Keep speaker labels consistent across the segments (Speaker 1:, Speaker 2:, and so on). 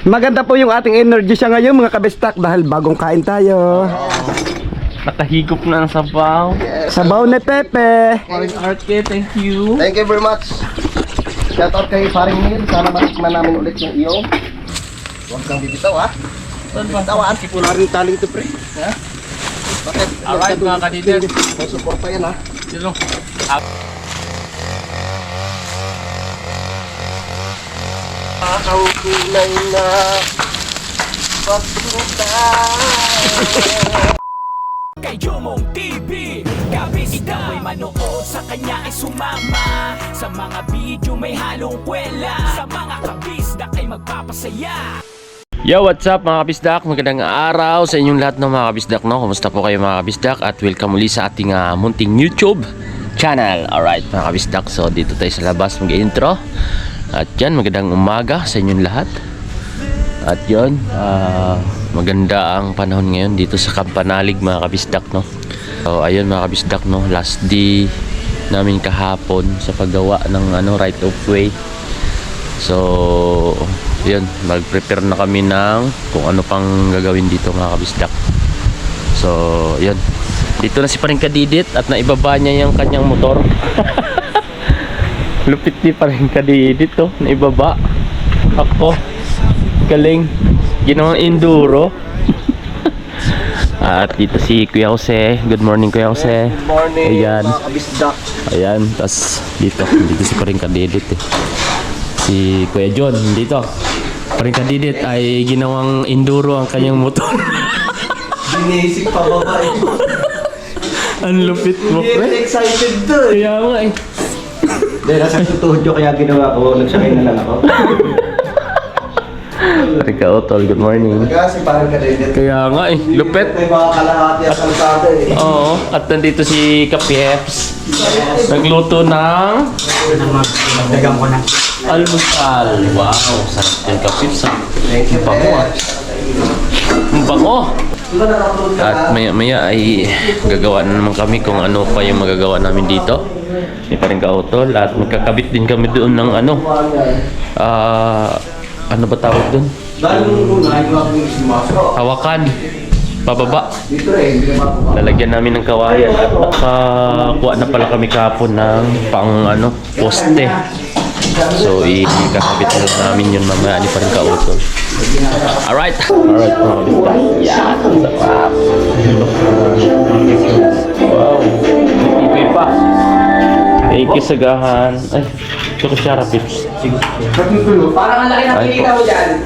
Speaker 1: Maganda po yung ating energy siya ngayon mga kabistak dahil bagong kain tayo.
Speaker 2: Nakahigop na ang sabaw.
Speaker 1: Sabaw ni Pepe.
Speaker 2: Paring Arke, thank you.
Speaker 3: Thank you very much. Shout out kay Paring Neil. Sana matikman namin ulit yung iyo. Huwag kang bibitaw ha. Bibitaw ha. Wala rin taling ito pre. Ha? Bakit?
Speaker 2: Alright mga kaniders.
Speaker 3: May support pa yan ha.
Speaker 2: Sino?
Speaker 3: Ang kulay na pagpunta.
Speaker 4: Kay Jomong TV, kabisita may manood, sa kanya ay sumama. Sa mga video may halong kwela, sa mga kabisdak ay magpapasaya.
Speaker 2: Yo, what's up mga kabisdak? Magandang araw sa inyong lahat ng mga kabisdak, no? Kumusta po kayo mga kabisdak? At welcome muli sa ating munting YouTube channel. Alright mga kabisdak, so dito tayo sa labas mag-intro. At yan, magandang umaga sa inyong lahat. At yun, maganda ang panahon ngayon dito sa Kampanalig mga kabisdak, no? So ayun mga kabisdak, no? Last day namin kahapon sa paggawa ng right of way. So yun, mag-prepare na kami ng kung ano pang gagawin dito mga kabisdak. So yun, dito na si Paring Kadidit at naibaba niya yung kanyang motor. Lupit ni Paring Kadidit to, naibaba. Ako galing, ginawang enduro. At dito si Kuya Jose. Good morning Kuya Jose.
Speaker 3: Good morning
Speaker 2: Ayan.
Speaker 3: mga kabisdak.
Speaker 2: Ayan, tas dito si Paring Kadidit eh. Si Kuya John dito. Paring Kadidit ay ginawang enduro ang kanyang motor.
Speaker 3: Binisip pa babae.
Speaker 2: Ang lupit mo pre.
Speaker 3: Excited to.
Speaker 2: Kaya nga eh.
Speaker 3: Dahil nasa tutuhod kaya ginawa ko. Nagsakay na lang ako.
Speaker 2: Paring Kaotol, good morning.
Speaker 3: Kasi parang kadedit.
Speaker 2: Kaya nga eh, lupit.
Speaker 3: May mga kalahati at kalsada eh.
Speaker 2: Oo, at nandito si Kapieps. Nagluto ng
Speaker 3: Dagang ko na.
Speaker 2: almusal. Wow, sarap yan Kapieps ha. Ang bango ah. Ang bango. At maya maya ay gagawa na naman kami kung ano pa yung magagawa namin dito. May Paring Kaotol at magkakabit din kami doon ng ano ba tawag doon? Hawakan. Pababa. Lalagyan namin ng kawayan at nakakuha na pala kami kapon ng pang poste. So ikakabit na namin yun mamaya ni Paring Kaotol. Alright. Alright mga kabistak. Yan. Sarap. Wow. Ito'y pa. Thank you sagahan. Ay, ito ko siya Pips.
Speaker 5: Parang ang laki ng pinita mo dyan.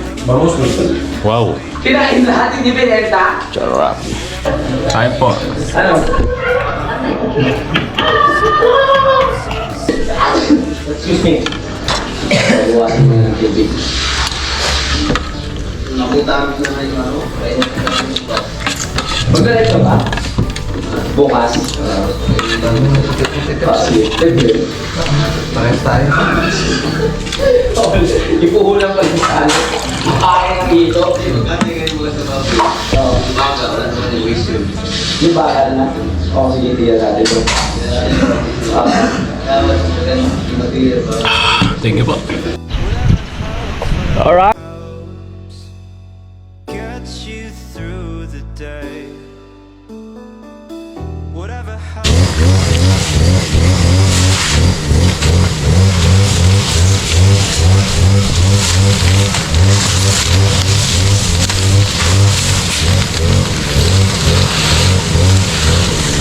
Speaker 2: Wow.
Speaker 5: Kinain lahat yung dipinenta.
Speaker 2: Sarap. Ay po.
Speaker 5: Ano? Excuse me. Magdiretso ba? Bukas.
Speaker 3: Parang tayo.
Speaker 5: Ipuhulan pa yung saan. Kaya na dito. Yung bakal na. Oo, sige, tiyan natin ito.
Speaker 2: Thank you po. Alright.
Speaker 6: Gets you through the day. Whatever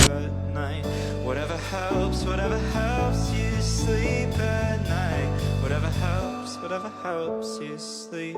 Speaker 6: at night, whatever helps you sleep at night. Whatever helps you sleep.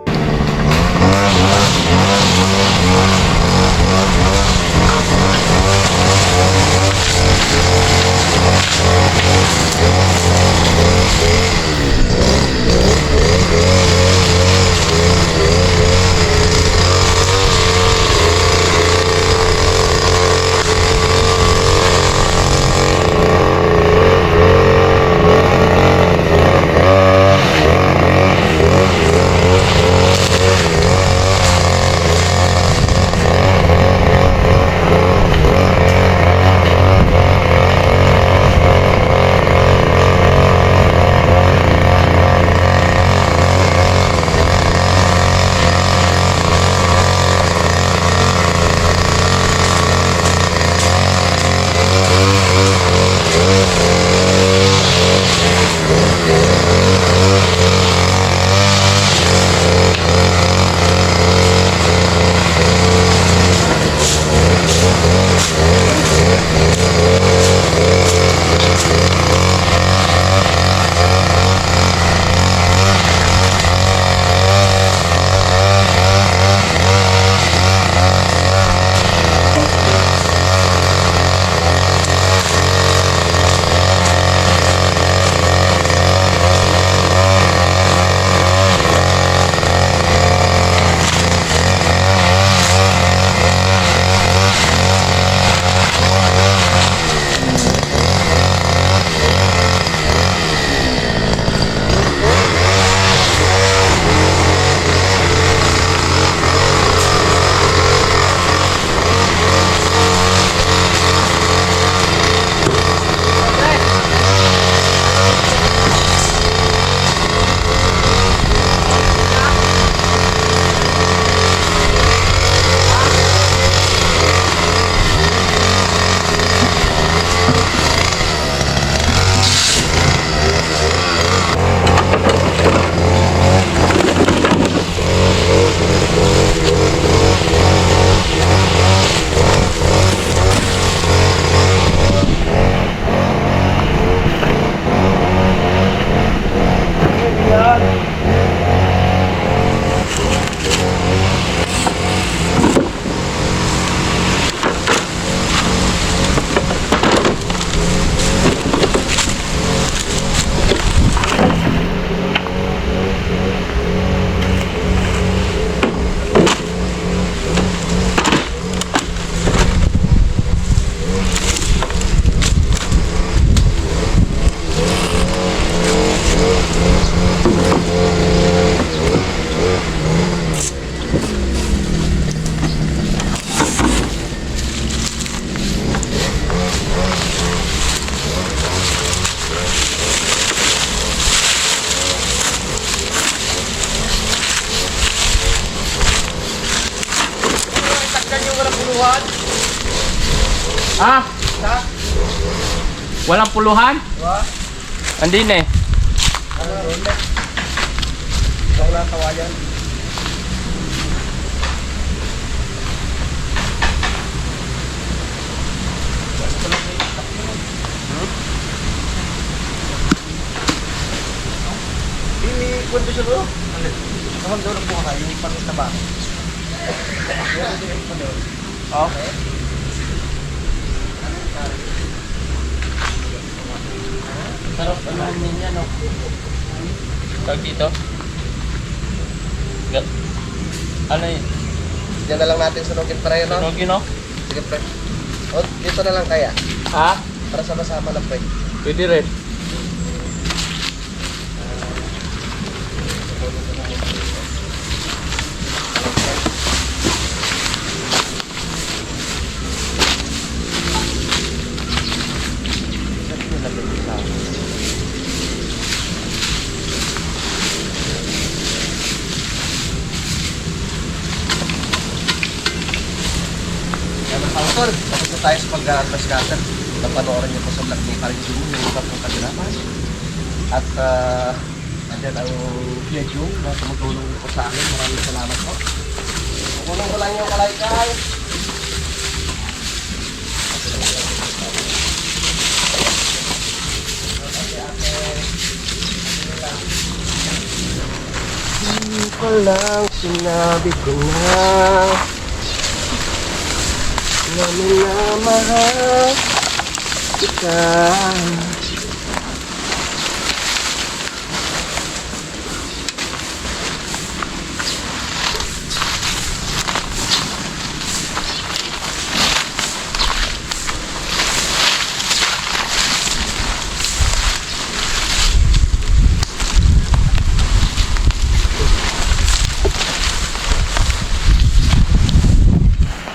Speaker 2: yung walang puluhan? Ha? Walang puluhan? Andin eh.
Speaker 3: Ikaw na kawayan. Ini kwento siya bro. Naman daw lang po ka, yung pangit na ba? Okay.
Speaker 2: Sarap naman yan, no? Tawag dito? Ano yun?
Speaker 3: Diyan na lang natin sunugin para yun, no?
Speaker 2: Tunog yun, no?
Speaker 3: Sige, pre. O, dito na lang kaya.
Speaker 2: Ha?
Speaker 3: Para sama-sama lang, pre.
Speaker 2: Pwede rin.
Speaker 3: Tol, tapos na tayo sa pag-grass-cutter. Napanoorin niyo po sa vlog ni Paring Jung, yung iba pong kaganapan. At andyan ang Kuya Jung na tumutulong po sa akin. Maraming salamat po. Kukulong ko lang yung kalaykay. Hindi ko lang sinabi ko na minamahal kita.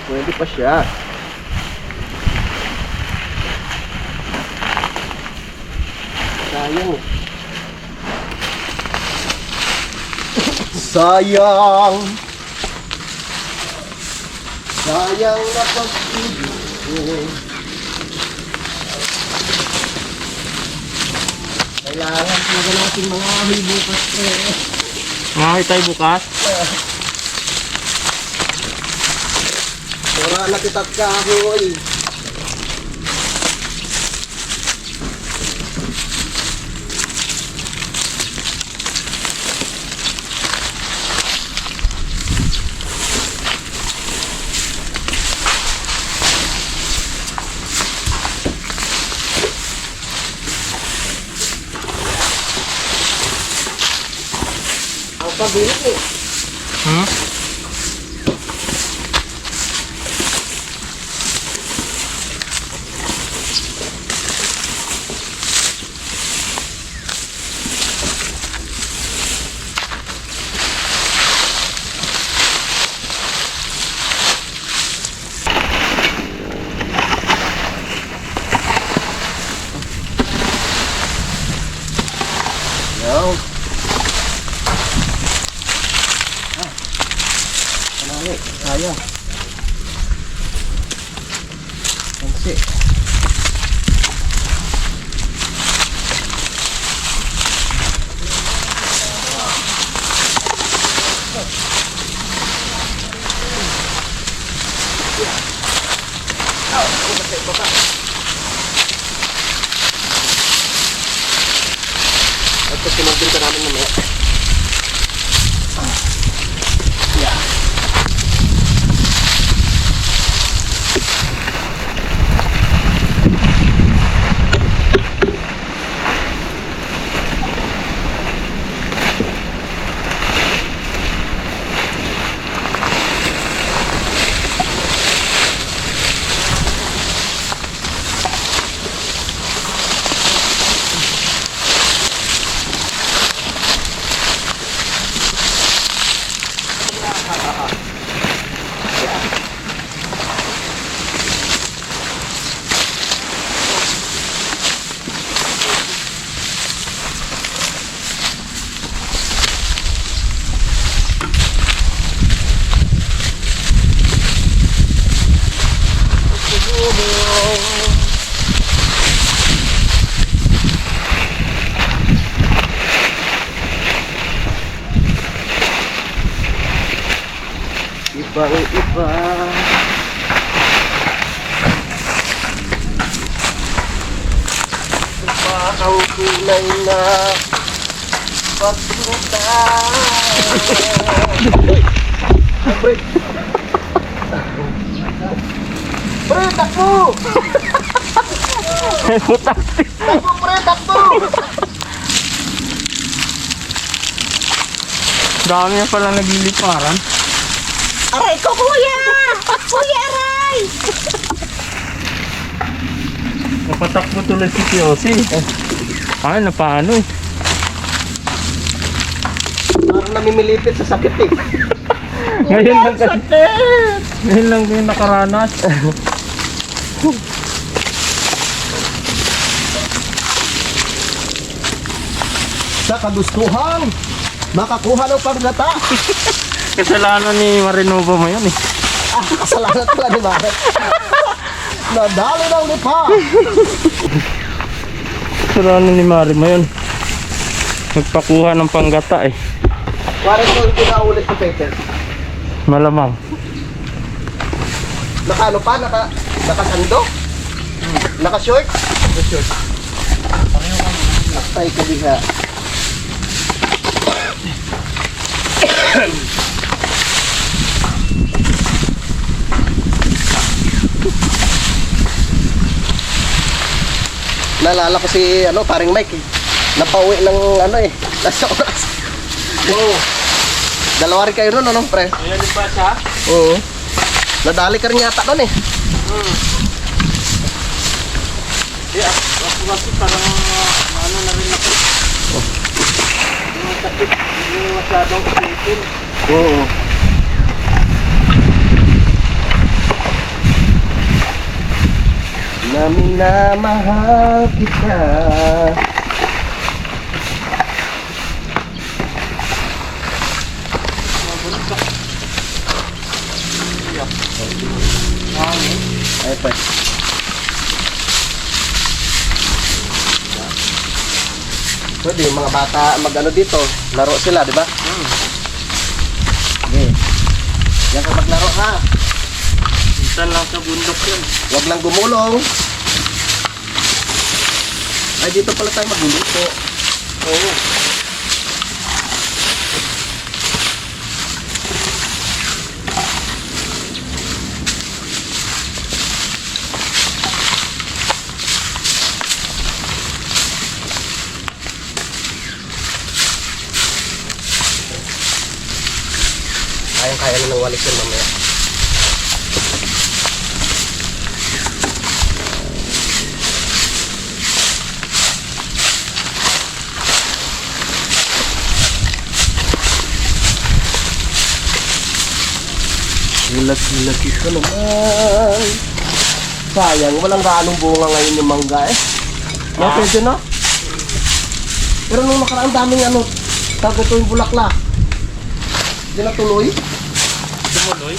Speaker 3: Pwede pa siya. Sayang. Sayang. Sayang na pag-ibig ko. Kailangan talaga natin mga bukas, pre.
Speaker 2: Ngahay tayo bukas?
Speaker 3: Wala na kita kahoy. Ang pabilis eh.
Speaker 2: Hmm?
Speaker 3: Yo. Panali, kaya. Pansi. At tumagdil ka namin naman. Ibang iba. Iba ang kulay na pagpunta. Pre! Pre, takbo! Takbo, pre, takbo!
Speaker 1: Dami na pala nagliliparan.
Speaker 7: Aray ko, kuya! Kuya, aray!
Speaker 1: Mapatakbo tuloy si Kiyosi. Ay, napaano eh.
Speaker 3: Parang namimilipit sa sakit eh.
Speaker 1: Ngayon lang kasi. Ngayon lang din nakaranas.
Speaker 3: Sa kagustuhan, makakuha ng pagdata.
Speaker 1: Kasalanan ni Marinovo mo yun eh.
Speaker 3: Kasalanan pala ni Mare. Nadali ng lipa.
Speaker 1: Kasalanan ni Mari mo yun. Nagpakuha ng panggata eh.
Speaker 3: Parang ito yung pinaulit ko, Peter.
Speaker 1: Malamang.
Speaker 3: Naka ano pa? Nakasando? Naka-short? Naka-short. Naktay ka diha. Naalala ko si paring Mike eh. Napauwi ng nasa oras. Wow. Dalawa rin kayo nun, pre?
Speaker 1: Ayan ba siya?
Speaker 3: Oo. Nadali ka rin yata nun eh.
Speaker 1: Ako kasi parang ano na rin ako. Yung sakit, yung masyadong isipin.
Speaker 3: Oo. Na minamahal kita. Ay, pa. Pwede yung mga bata mag-ano dito, laro sila, di ba? Okay. Yan ka maglaro ha.
Speaker 1: Minsan lang sa bundok yun.
Speaker 3: Huwag lang gumulong. Ay, dito pala tayo magluluto. Oo. Kaya na ng walis yun mamaya. Laki-laki ka naman. Sayang, walang ganong bunga ngayon yung mangga eh. No, pwede na. Pero nung nakaraan daming tago ito yung bulaklak. Hindi na tuloy.
Speaker 1: Tumuloy?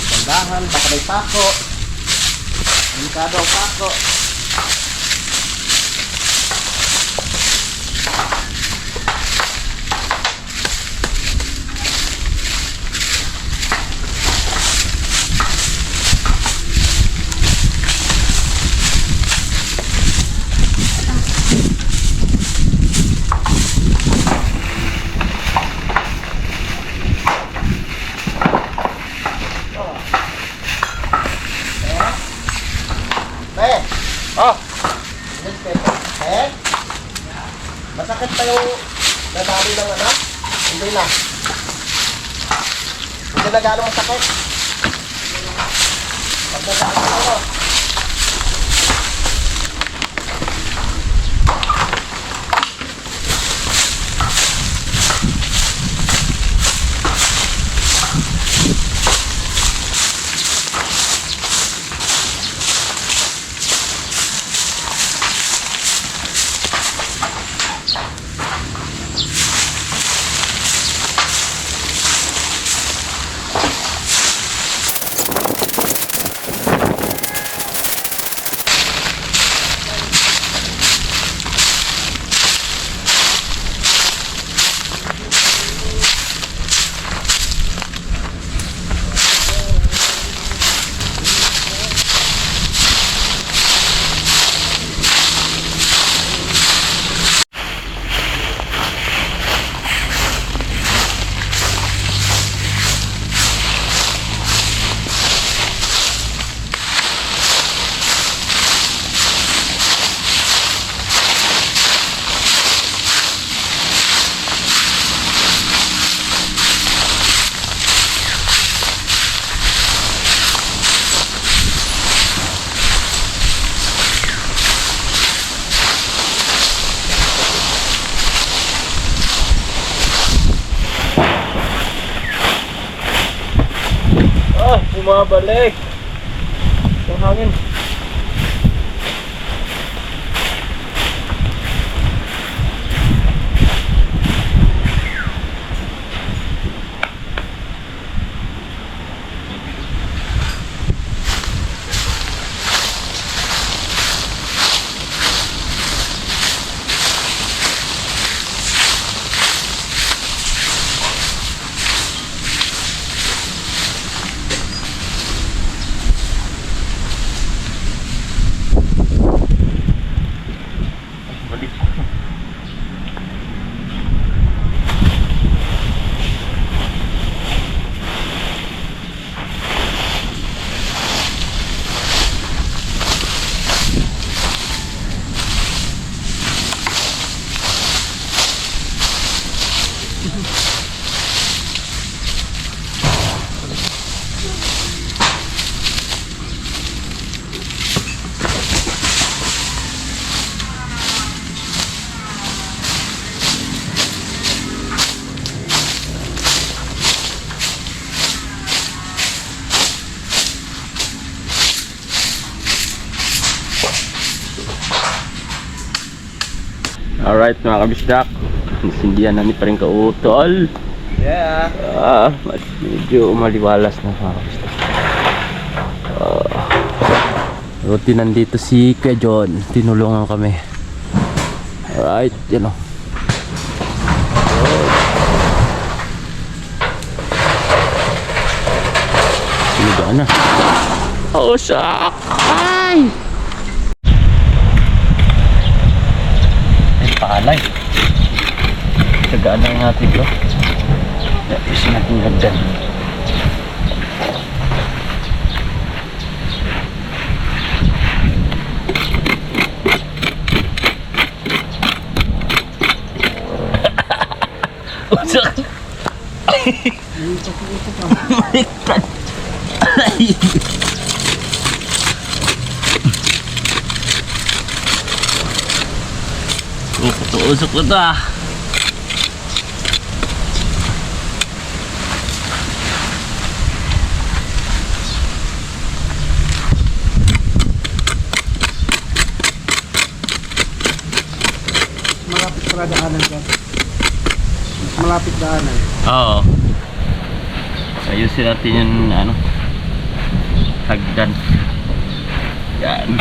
Speaker 3: Tandahan, baka may pako. Delikado ang pako. Masakit pa yung nadali ng Hindi na. Hindi na gano'ng masakit. Pag nasakit ako.
Speaker 2: bumabalik. Yung hangin. Alright mga kabisdak, sindihan na ni pa rin kautol.
Speaker 3: Yeah.
Speaker 2: Medyo maliwalas na mga kabisdak. Buti nandito si Kuya John, tinulungan kami. Alright, yan o. Sinigaan na. Oh, sakay! Palay. Tagaan lang natin ito. Tapos natin ganda. Usak. Baliktad. Usok ko ito ah.
Speaker 1: Malapit pala daanan dyan. Malapit daanan.
Speaker 2: Oo. Ayusin natin yung ano, hagdan. Yan.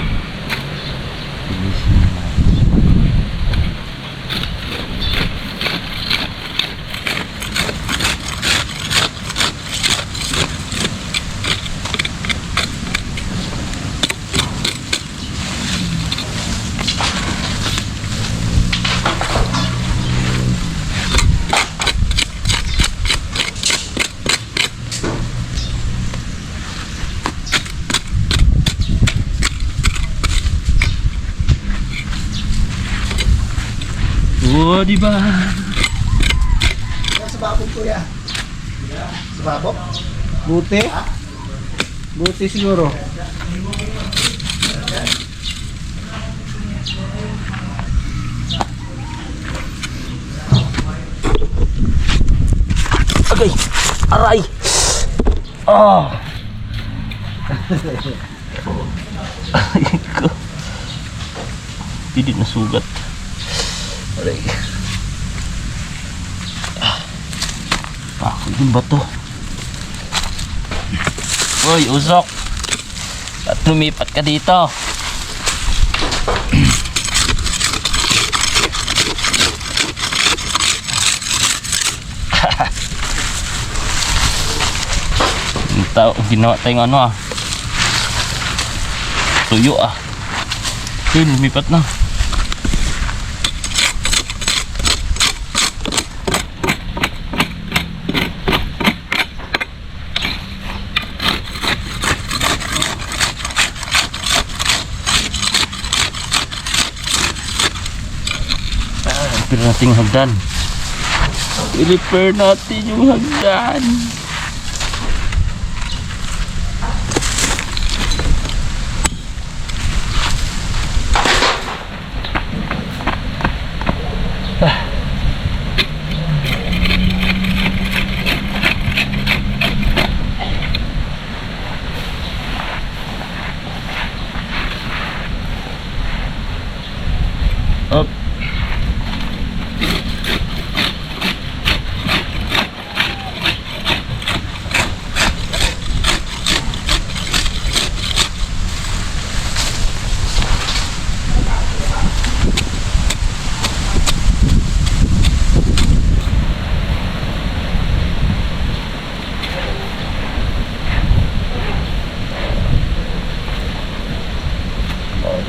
Speaker 2: Oh, di ba?
Speaker 1: Sa babog kuya. Sa babog? Buti? Buti siguro.
Speaker 2: Agay! Aray! Oh! Ay ko. Hindi na sugat. Aray. Bakit yung bato? Uy, usok! At lumipat ka dito. Ginawa tayong ano ah, tuyo ah. Yun, lumipat na. Repair natin yung hagdan. I-repair natin yung hagdan.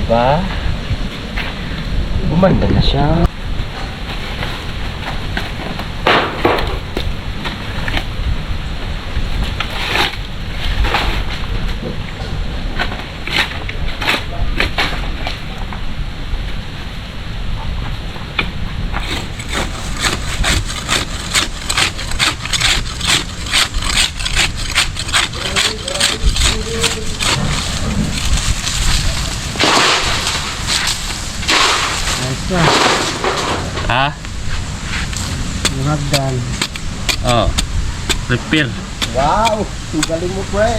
Speaker 2: Diba? Gumanda na siya. Ha?
Speaker 1: Yung hagdan.
Speaker 2: Oh. Repair.
Speaker 3: Wow! Ang galing mo, pre.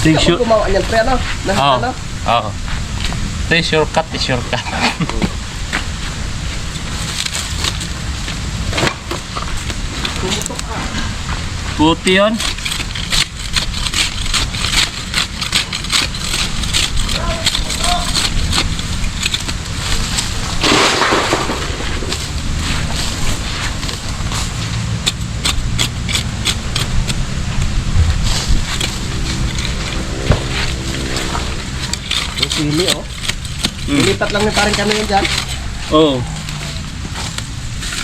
Speaker 2: Take
Speaker 3: Ako gumawa niyan, pre, ano?
Speaker 2: Oh.
Speaker 3: Ano?
Speaker 2: Oo. Ito is shortcut, is shortcut. Puti yun.
Speaker 3: Yung sili, oh. Nilipat lang ni parang kami yun dyan.
Speaker 2: Oo.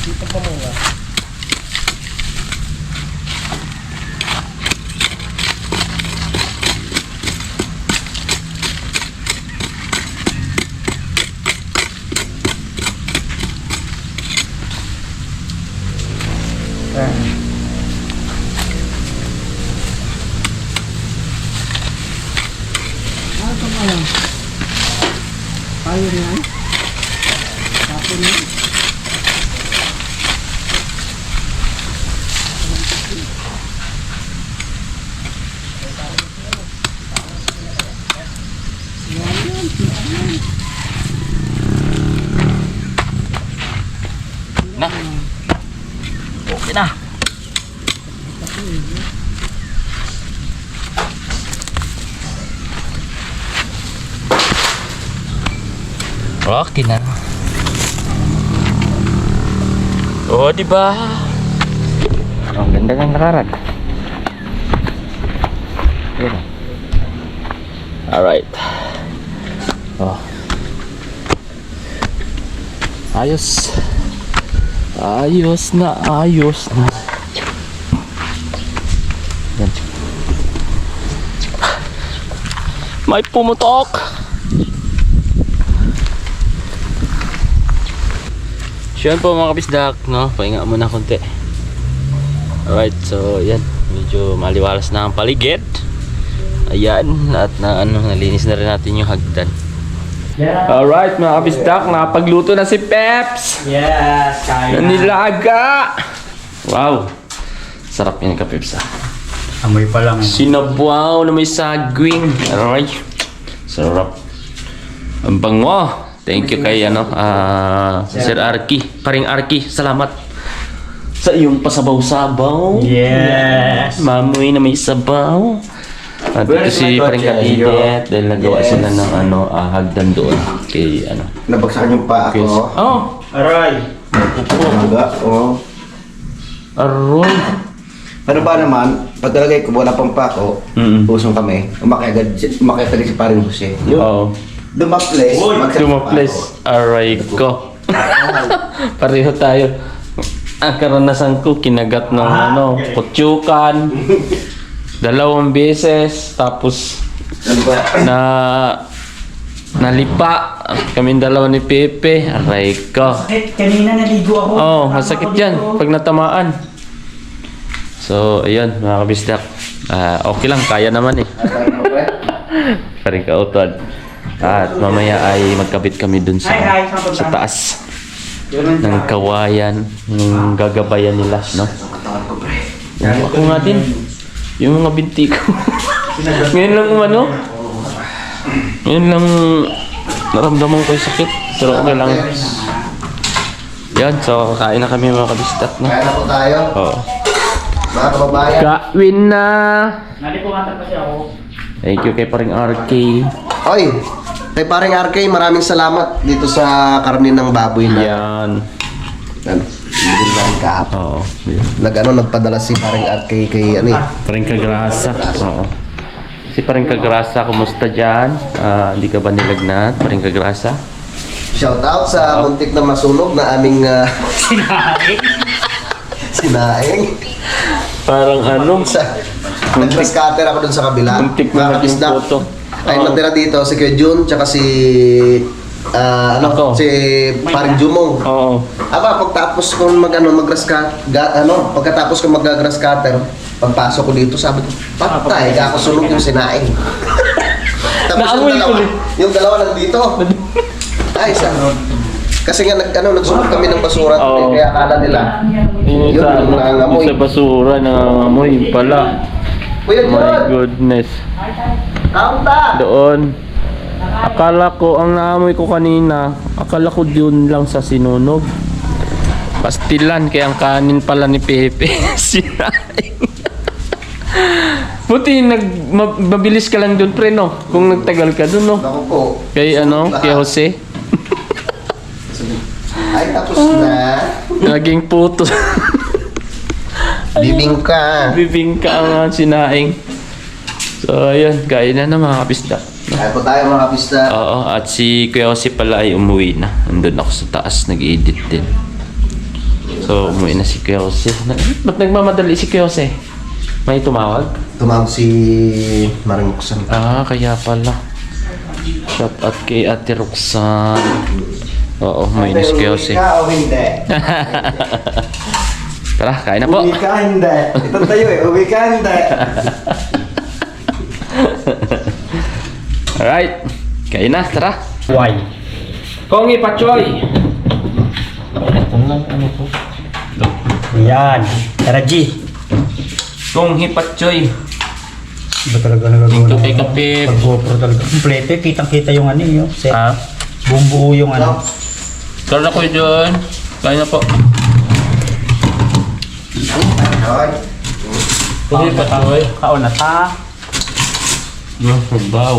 Speaker 3: Lipat mo muna.
Speaker 1: Ayaw yan. Tapon yan.
Speaker 2: Na. Okay na. Okay na. Oh, di ba? Ang ganda ng nakarad. Yun. Alright. Oh. Ayos. Ayos na, ayos na. Yan. May pumutok. So yan po mga kabisdak, no? Pahinga muna konti. Alright, so yan. Medyo maliwalas na ang paligid. Ayan, at na ano, nalinis na rin natin yung hagdan. Alright mga kabisdak, nakapagluto na si Peps.
Speaker 1: Yes, kaya.
Speaker 2: Nilaga. Wow. Sarap yan ka Peps ah.
Speaker 1: Amoy pa lang.
Speaker 2: Sinabaw na may sagwing. Alright. Sarap. Ang bango. Thank you kay ano, Sir Arky, paring Arky, salamat sa iyong pasabaw-sabaw.
Speaker 1: Yes.
Speaker 2: Mamoy na may sabaw. At ito si paring Kadidet dahil nagawa sila ng ano, hagdan doon kay ano.
Speaker 3: Nabagsakan yung paa
Speaker 2: Kay,
Speaker 3: ko.
Speaker 2: oh,
Speaker 1: Aray.
Speaker 3: Naga, oh.
Speaker 2: aroy.
Speaker 3: Ano ba naman, pag talagay ko, wala pang pako, pusong kami, umakyagad si paring Jose.
Speaker 2: Oo.
Speaker 3: Dumaples,
Speaker 2: Dumaples. Aray ko. Pareho tayo. Ang karanasan ko, kinagat ng ano, kutyukan. 2 beses. Tapos, nalipa. Kaming 2 ni Pepe. Aray ko.
Speaker 1: Kanina naligo ako.
Speaker 2: Oh, masakit yan pag natamaan. So, ayun, mga kabisdak. Okay lang, kaya naman eh. Paring kautod. At mamaya ay magkabit kami dun sa taas ng kawayan, yung gagabayan nila, no? Yung ako nga din, yung mga binti ko. Ngayon lang umano. Ngayon lang naramdaman ko yung sakit. Pero okay lang. Yan, so kain na kami mga kabistak, no?
Speaker 3: Kaya na po tayo,
Speaker 2: Oo.
Speaker 3: mga kababayan.
Speaker 2: Kawin na!
Speaker 1: Nalipumatan kasi ako.
Speaker 2: Thank you kay paring RK.
Speaker 3: Oy, kay paring RK, maraming salamat dito sa karne ng baboy na.
Speaker 2: Yan.
Speaker 3: Hindi lang kahapon.
Speaker 2: Oo.
Speaker 3: Nagpadala si paring RK kay ano eh.
Speaker 2: Paring kagrasa. Oo. Si Paring Kagrasa, kumusta dyan? Hindi ka ba nilagnat, Paring Kagrasa?
Speaker 3: Shout out sa muntik na masunog na aming sinaing.
Speaker 2: Parang ano?
Speaker 3: Nag-grass cutter ako dun sa kabila.
Speaker 2: Muntik na
Speaker 3: Mga
Speaker 2: naging
Speaker 3: kabisdak.
Speaker 2: photo.
Speaker 3: Ay, natira dito si Kuya Jun, tsaka si
Speaker 2: Ako.
Speaker 3: si Paring Jumong.
Speaker 2: Oo.
Speaker 3: Pagtapos kong mag-grass pagkatapos kong mag-grass cutter, pagpasok ko dito, sabi ko, patay, ako sunog yung sinaing. Tapos
Speaker 2: Naamoy ko rin.
Speaker 3: yung dalawa nandito. Ay, kasi nga nagsunog kami ng basura,
Speaker 2: Oo.
Speaker 3: kaya akala nila.
Speaker 2: Yung
Speaker 3: Yun,
Speaker 2: sa,
Speaker 3: yung nangangamoy.
Speaker 2: sa basura, nangangamoy pala.
Speaker 3: Kuya
Speaker 2: My
Speaker 3: Jun,
Speaker 2: goodness.
Speaker 3: kaunta!
Speaker 2: Doon. Akala ko, ang naamoy ko kanina, akala ko yun lang sa sinunog. Pastilan, kaya ang kanin pala ni Pepe. Sinaing. Buti, mabilis ka lang doon, pre, no? Kung nagtagal ka doon, no?
Speaker 3: Ako po.
Speaker 2: Kay kay Jose.
Speaker 3: Ay, tapos na.
Speaker 2: Naging puto.
Speaker 3: Bibingka.
Speaker 2: Bibingka ang sinaing. So, ayun, kain na mga kapisda.
Speaker 3: Kaya po tayo mga kapista.
Speaker 2: Oo, at si Kuya Jose pala ay umuwi na. Nandun ako sa taas, nag-edit din. So, umuwi na si Kuya Jose. Ba't nagmamadali si Kuya Jose? May tumawag?
Speaker 3: Tumawag si Maring Roxanne.
Speaker 2: Kaya pala. Shout out kay Ate Roxanne. Oo, umuwi na si Kuya Jose.
Speaker 3: o hindi?
Speaker 2: Tara, kain na po.
Speaker 3: Uwi ka, hindi. Ito tayo uwi ka, hindi.
Speaker 2: Alright, kain na, tara. Why? Kongi Pachoy.
Speaker 1: Yan. Tara, G.
Speaker 2: Kongi Pachoy.
Speaker 1: Iba talaga
Speaker 2: Tingko
Speaker 1: nagagawa
Speaker 2: kay Kapip.
Speaker 1: Pag-GoPro talaga. Kompleto, kitang-kita yung ano yung set.
Speaker 2: Ha?
Speaker 1: Buong-buo yung ano.
Speaker 2: Tara na ko dyan. Kain na po. Kongi Pachoy.
Speaker 1: Kaon na ta.
Speaker 2: Baw.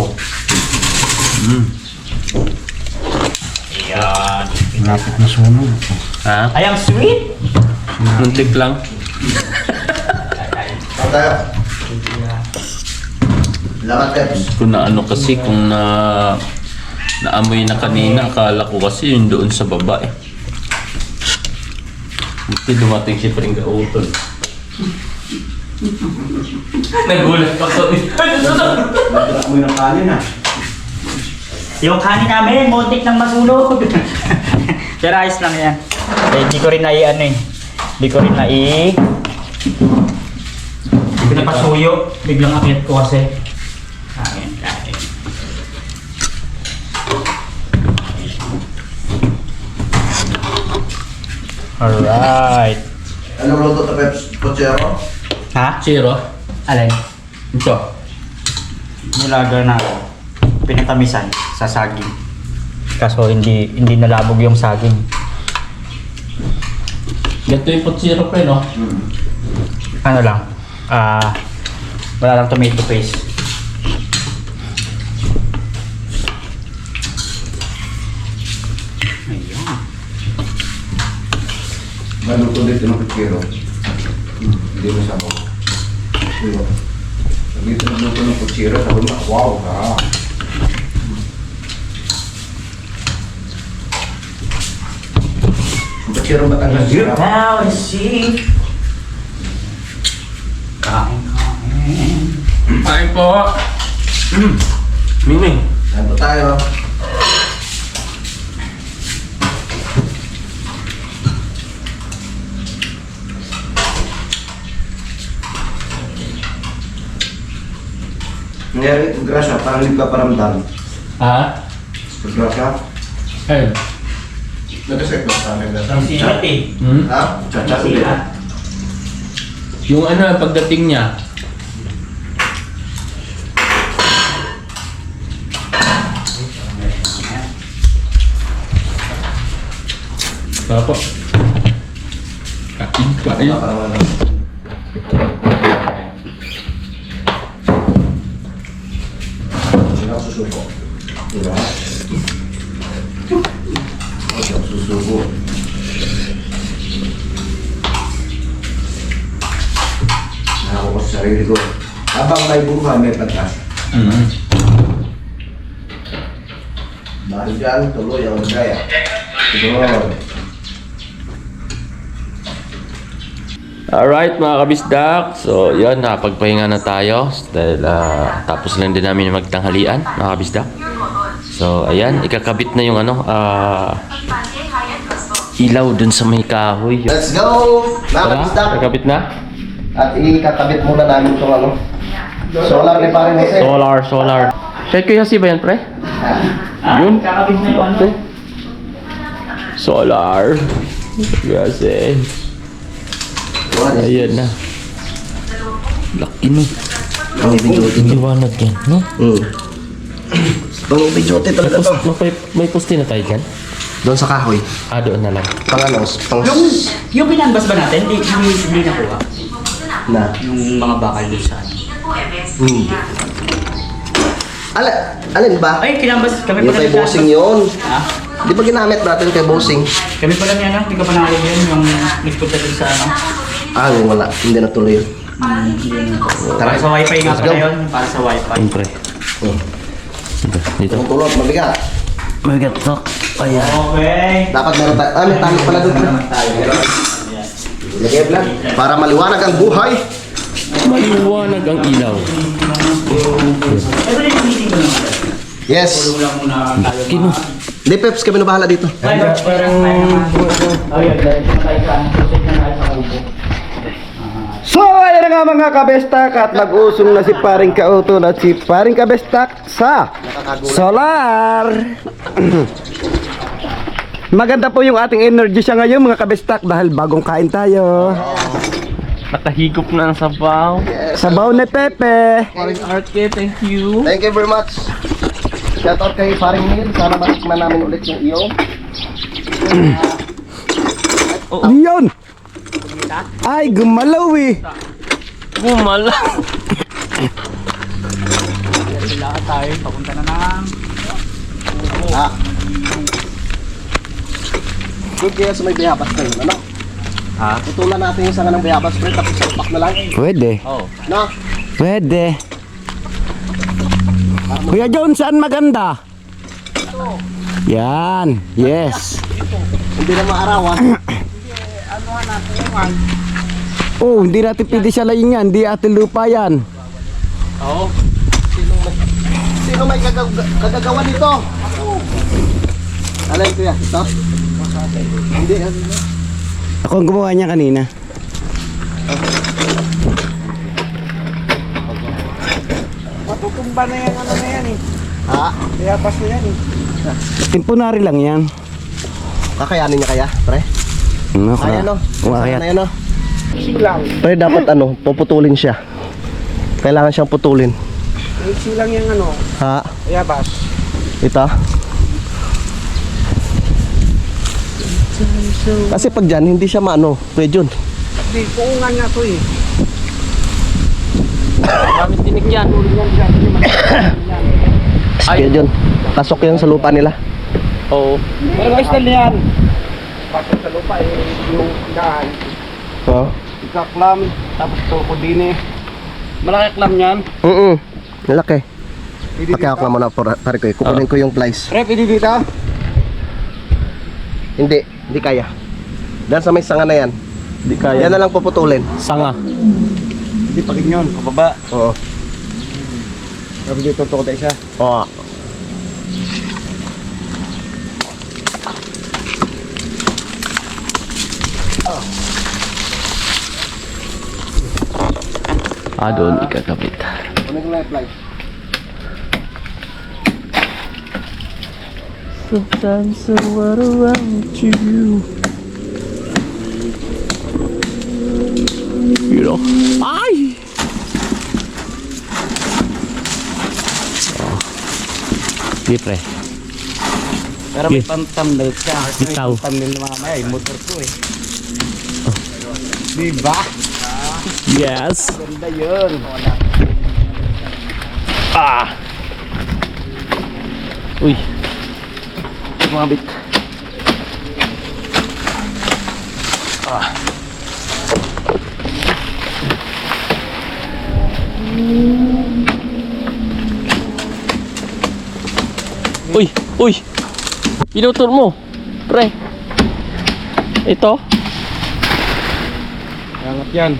Speaker 1: Yan. Lapit na sunog.
Speaker 2: Ha?
Speaker 1: Ay, ang sweet.
Speaker 2: Muntik lang.
Speaker 3: Tayo. Lakat Peps.
Speaker 2: Kung naano kasi, kung naamoy na kanina, akala ko kasi yun doon sa baba eh. Buti dumating si Pring Gautol. Nagulat pa kami.
Speaker 3: Amoy ng kanin ah.
Speaker 1: Yung kanin namin, muntik ng masunog. Pero ayos lang yan. Hindi ko rin Hindi ko rin Hindi ko napasuyo. Biglang akyat ko kasi. Kain. Alright.
Speaker 3: Anong luto to Peps? Pochero?
Speaker 1: Ha?
Speaker 2: Chiro?
Speaker 1: Alin?
Speaker 2: Ito.
Speaker 1: Nilaga na pinatamisan sa saging. Kaso hindi nalabog yung saging.
Speaker 2: Ganito yung potsiro pa no?
Speaker 1: Ano lang? Wala lang tomato paste. Ayun.
Speaker 3: Maluto dito ng pochero. Hindi mo sabaw. Dito nagluto ng pochero, sabi mo, wow ka. Pochero Batangas sirap.
Speaker 1: Now I see. Kain.
Speaker 2: Kain po. Miming.
Speaker 3: Kain po tayo. Nangyari, grasya, parang hindi ka paramdam.
Speaker 2: Ha?
Speaker 3: Grasya?
Speaker 2: Ayun.
Speaker 3: Nagkasek ba sa amin?
Speaker 1: Silat eh.
Speaker 3: Ha? Chacha ulit.
Speaker 2: Yung pagdating niya. Apa? Kain pa ayun.
Speaker 3: Hindi ako susuko. Diba? Hindi ako susuko. Nako ko sa sarili ko. Habang may buhay, may pagkas. Dahil dyan, tuloy ang magaya. Good.
Speaker 2: Alright mga kabisdak, so yun, nakapagpahinga na tayo dahil tapos lang din namin magtanghalian mga kabisdak. So ayan, ikakabit na yung ilaw dun sa may kahoy.
Speaker 3: Let's go! Mga kabisdak!
Speaker 2: Ikakabit na?
Speaker 3: At ikakabit muna namin itong solar ni Pare Jose.
Speaker 2: Solar. Check ko si ba yan, pre? Yun.
Speaker 1: Kakabit na yung ano.
Speaker 2: Solar. Kasi. Ayan na. Laki no. Liwanag yan, no?
Speaker 3: Pang bijote talaga to.
Speaker 2: May poste na tayo dyan?
Speaker 3: Doon sa kahoy.
Speaker 2: Doon na lang.
Speaker 1: Yung pinanbas ba natin, hindi nakuha.
Speaker 3: Na.
Speaker 1: Yung mga bakal doon sa ano.
Speaker 3: Alin ba?
Speaker 1: Ay, kinambas kami
Speaker 3: Yung
Speaker 1: pa
Speaker 3: kay
Speaker 1: lang
Speaker 3: bossing yun.
Speaker 1: Ha?
Speaker 3: Di ba ginamit natin kay bossing?
Speaker 1: Kami pa lang yan, hindi ka pa nakalim yun, yung nagpunta doon sa ano.
Speaker 3: Yung wala. Hindi natuloy yun.
Speaker 1: Para sa wifi nga
Speaker 3: Let's
Speaker 1: pala
Speaker 3: go.
Speaker 1: yun, para sa wifi.
Speaker 2: Siyempre. Dito.
Speaker 3: Tumutulot, mabigat.
Speaker 2: Mabigat to. Ayan.
Speaker 1: Okay.
Speaker 3: Dapat meron tayo. May tali pala doon. Lagay vlog. Para maliwanag ang buhay.
Speaker 2: Maliwanag ang ilaw.
Speaker 1: Ito na yung meeting ko naman.
Speaker 3: Yes.
Speaker 1: Wala muna tayo.
Speaker 2: Kino.
Speaker 3: Hindi, Peps, kami na bahala dito.
Speaker 1: Parang... Oh, yun. Dahil tayo sa proceed na tayo sa ubo.
Speaker 3: So, ayan na nga mga kabestak at nag-usong na si Paring Kauton at si Paring Kabestak sa Solar. Maganda po yung ating energy siya ngayon mga kabestak dahil bagong kain tayo.
Speaker 2: Nakahigop na ang sabaw.
Speaker 3: Sabaw ni Pepe.
Speaker 2: Paring Arke, thank you.
Speaker 3: Thank you very much. Shout out kay Paring Neil. Sana matikman namin ulit yung iyo. Yun! Ay, gumalaw eh.
Speaker 2: Gumala.
Speaker 1: Kailangan tayo, papunta na ng...
Speaker 3: Good kaya sa may bayabas na yun, ano? Tutulan natin yung sanga ng bayabas, pre, tapos salpak na lang.
Speaker 8: Pwede.
Speaker 3: No?
Speaker 8: Pwede. Kuya John, saan maganda? Yan. Yes.
Speaker 3: Hindi na maarawan.
Speaker 8: Oh, hindi natin pwede siya layin yan. Hindi ating lupa yan.
Speaker 3: Sino may kagagawa nito? Alay kuya, ito? Hindi.
Speaker 8: Ako ang gumawa niya kanina.
Speaker 3: Matutumba na yan, ano na yan eh. Bayabas na yan eh.
Speaker 8: Temporary lang yan.
Speaker 3: Kakayanin niya kaya, pre?
Speaker 8: Ano ka?
Speaker 3: Kaya no?
Speaker 8: Umakayat.
Speaker 3: Kaya no? Pre, dapat puputulin siya. Kailangan siyang putulin.
Speaker 9: Iksi lang yung bayabas.
Speaker 3: Ito. Kasi pag dyan, hindi siya maano. Pwede yun.
Speaker 9: Hindi, kuungan nga to eh.
Speaker 2: Gamit tinik yan.
Speaker 3: Pwede yun. Pasok yan sa lupa nila.
Speaker 2: Oo.
Speaker 9: Pero guys, na yan. Pasok sa lupa eh, yung daan.
Speaker 3: Oo.
Speaker 9: Ikaklam, tapos toko din eh. Malaki klam yan.
Speaker 3: Malaki. Pakiawak na muna, pare ko. Kukunin ko yung plies.
Speaker 9: Rep, hindi dito.
Speaker 3: Hindi kaya. Diyan sa may sanga na yan.
Speaker 2: Di kaya.
Speaker 3: Yan na lang puputulin.
Speaker 2: Sanga.
Speaker 9: Hindi pa ganyan, pababa.
Speaker 3: Oo.
Speaker 9: Tapos dito toko tayo siya.
Speaker 3: Oo.
Speaker 2: Doon ikakabit.
Speaker 3: Kunin ko lang yung plies.
Speaker 2: Sometimes I want around you. You know. Ay! Di pre.
Speaker 9: Pero may pang-thumbnail siya.
Speaker 2: Bitaw.
Speaker 9: May thumbnail na mamaya, yung motor ko eh. Diba?
Speaker 2: Yes.
Speaker 9: Ganda yun.
Speaker 2: Uy. Kumabit. Uy! Pinutol mo. Pre. Ito.
Speaker 9: Angat yan.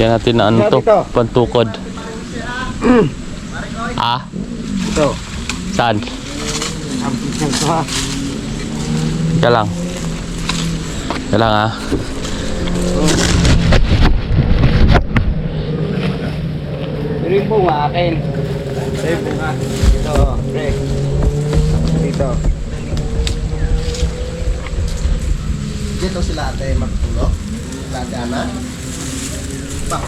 Speaker 2: Yan natin na ano to. Pantukod. Ah?
Speaker 9: Ito.
Speaker 2: Saan?
Speaker 9: Amping yan ito ha.
Speaker 2: Ika lang. Ika lang ah.
Speaker 9: Pero yung bunga akin. Ito yung bunga. Ito, pre. Dito.
Speaker 3: Dito sila ate magtulog. Lagana. Pak.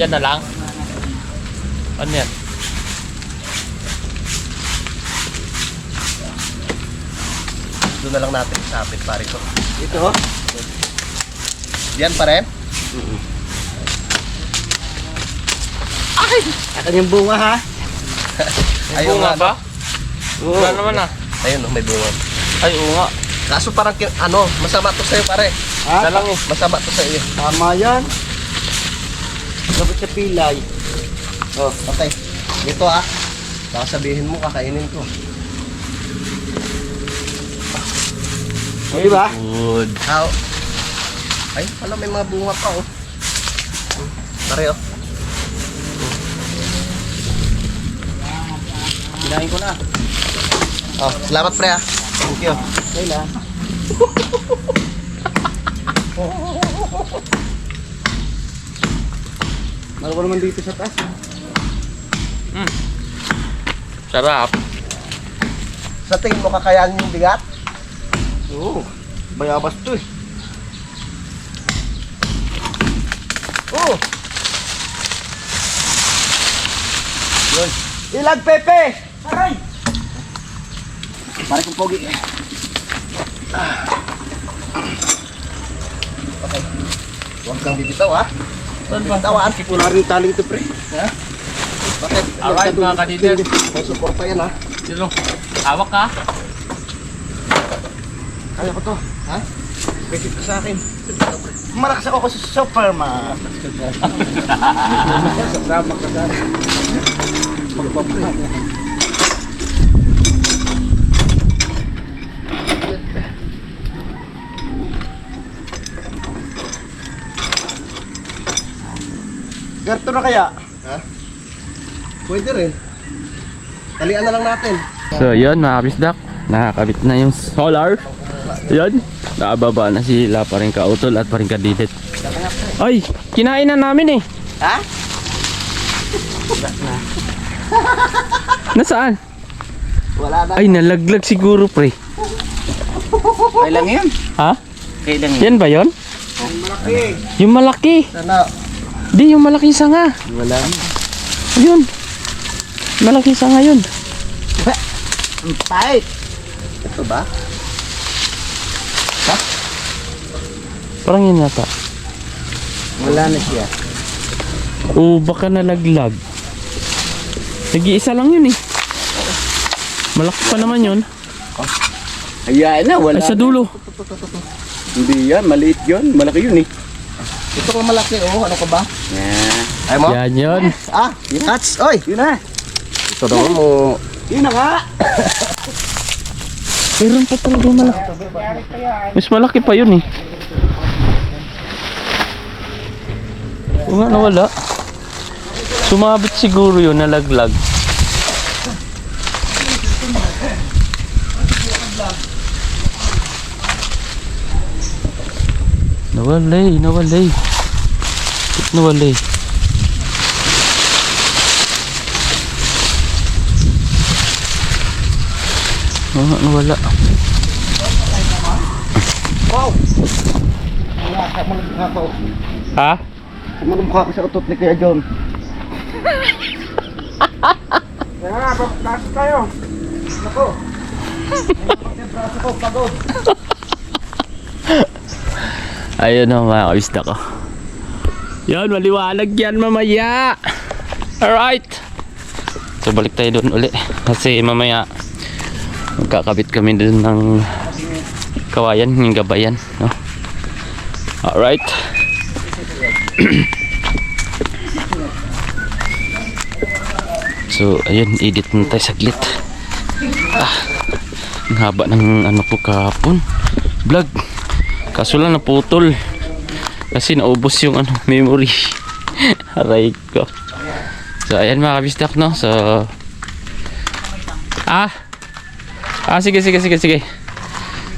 Speaker 2: Yan na lang. Ano yan?
Speaker 3: Doon na lang natin isapit pare ko.
Speaker 9: Ito.
Speaker 3: Yan pa rin.
Speaker 9: Akin yung bunga ha.
Speaker 3: Ayun
Speaker 2: Bunga
Speaker 3: nga,
Speaker 2: ba?
Speaker 9: Oo.
Speaker 2: Wala naman ah.
Speaker 3: Ayun, may bunga.
Speaker 2: Ay, oo nga.
Speaker 3: Kaso parang ano, masama to sa'yo pare.
Speaker 9: Ha?
Speaker 2: Isa lang eh.
Speaker 3: Masama to sa'yo.
Speaker 9: Tama yan. Dapat sa pilay.
Speaker 3: Oh, okay. Dito ah. Baka sabihin mo kakainin ko.
Speaker 9: Di ba?
Speaker 2: Good.
Speaker 3: How? Ay, wala may mga bunga pa oh. Pare oh.
Speaker 9: Kinain ko na.
Speaker 3: Oh, salamat pre ah. Thank you.
Speaker 9: Kaya. Malawa naman dito sa taas.
Speaker 2: Sarap.
Speaker 3: Sa tingin mo kakayanin yung bigat?
Speaker 9: Oo. Bayabas to eh.
Speaker 3: Oo.
Speaker 9: Yun. Ilag Pepe! Aray! Pare kong pogi.
Speaker 3: Okay. Huwag kang bibitaw ha. Bitawan.
Speaker 9: Wala rin taling ito pre.
Speaker 3: Ha? Bakit?
Speaker 2: Alright mga kaniders.
Speaker 3: May support pa yan ha.
Speaker 2: Sino? Hawak ka?
Speaker 9: Kaya ko to.
Speaker 3: Ha?
Speaker 9: Pwede ka sa akin. Malakas ako kasi Superman. Sama ka sa akin. Magpapre. Ganito na kaya?
Speaker 3: Ha? Pwede rin. Talian na lang natin.
Speaker 2: So yun mga kabisdak, nakakabit na yung solar. Yun, nakababa na sila pa rin kautol at pa rin kadidit. Ay, kinain na namin eh.
Speaker 9: Ha?
Speaker 2: Nasaan?
Speaker 9: Wala na.
Speaker 2: Ay, nalaglag siguro pre.
Speaker 9: Kailan yan?
Speaker 2: Ha?
Speaker 9: Kailan
Speaker 2: Yan ba yun?
Speaker 9: Malaki.
Speaker 2: Yung malaki.
Speaker 3: Sana.
Speaker 2: Di, yung malaki sanga.
Speaker 9: Wala.
Speaker 2: Yun. Malaki sanga yun.
Speaker 9: Ang tight.
Speaker 3: Ito ba?
Speaker 2: Parang yun yata.
Speaker 9: Wala na siya.
Speaker 2: O baka nalaglag. Nag-iisa lang yun eh. Malaki pa naman yun.
Speaker 9: Hayaan na, wala.
Speaker 2: Ay, sa dulo.
Speaker 9: Hindi yan, maliit yun. Malaki yun eh.
Speaker 3: Ito ang malaki oh. Ano ka ba?
Speaker 9: Yeah.
Speaker 3: Ay mo?
Speaker 2: Yan yun.
Speaker 3: Ah, touch. Oy.
Speaker 9: Yun na.
Speaker 3: Ito naman mo.
Speaker 9: Yun na nga.
Speaker 2: Meron pa talaga malaki. Mas malaki pa yun eh. O nga nawala. Sumabit siguro yun, nalaglag. Nawalay, nawalay. Bakit nawalay? Oo, nawala.
Speaker 9: Wow. Wala ka malagkaka ko.
Speaker 2: Ha?
Speaker 9: Malagkaka ka sa utot ni Kuya John. Kaya nga, papasok tayo. Ako. Braso ko, pagod.
Speaker 2: Ayun o mga kabisda ko. Yan, maliwanag yan mamaya. Alright. So balik tayo doon uli. Kasi mamaya magkakabit kami doon ng kawayan, yung gabayan. No? Alright. So ayun, edit na tayo saglit. Ang haba ng ano ko kahapon vlog, kaso lang naputol kasi naubos yung ano, memory. Aray ko. So ayan mga kabisdak, no? So sige.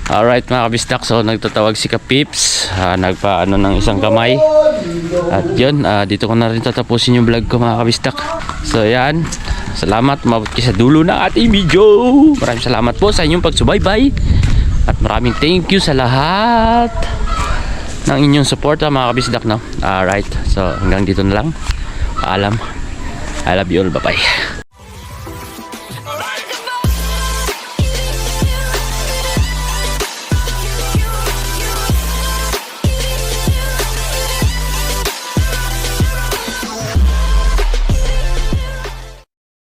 Speaker 2: Alright mga kabisdak, so nagtatawag si Kapips, nagpaano ng isang kamay. At yun, dito ko na rin tatapusin yung vlog ko mga kabisdak. So yan, salamat, umabot kayo sa dulo ng ating video. Maraming salamat po sa inyong pagsubaybay. At maraming thank you sa lahat ng inyong support mga kabisdak, no? Alright, so hanggang dito na lang. Paalam. I love you all, bye bye.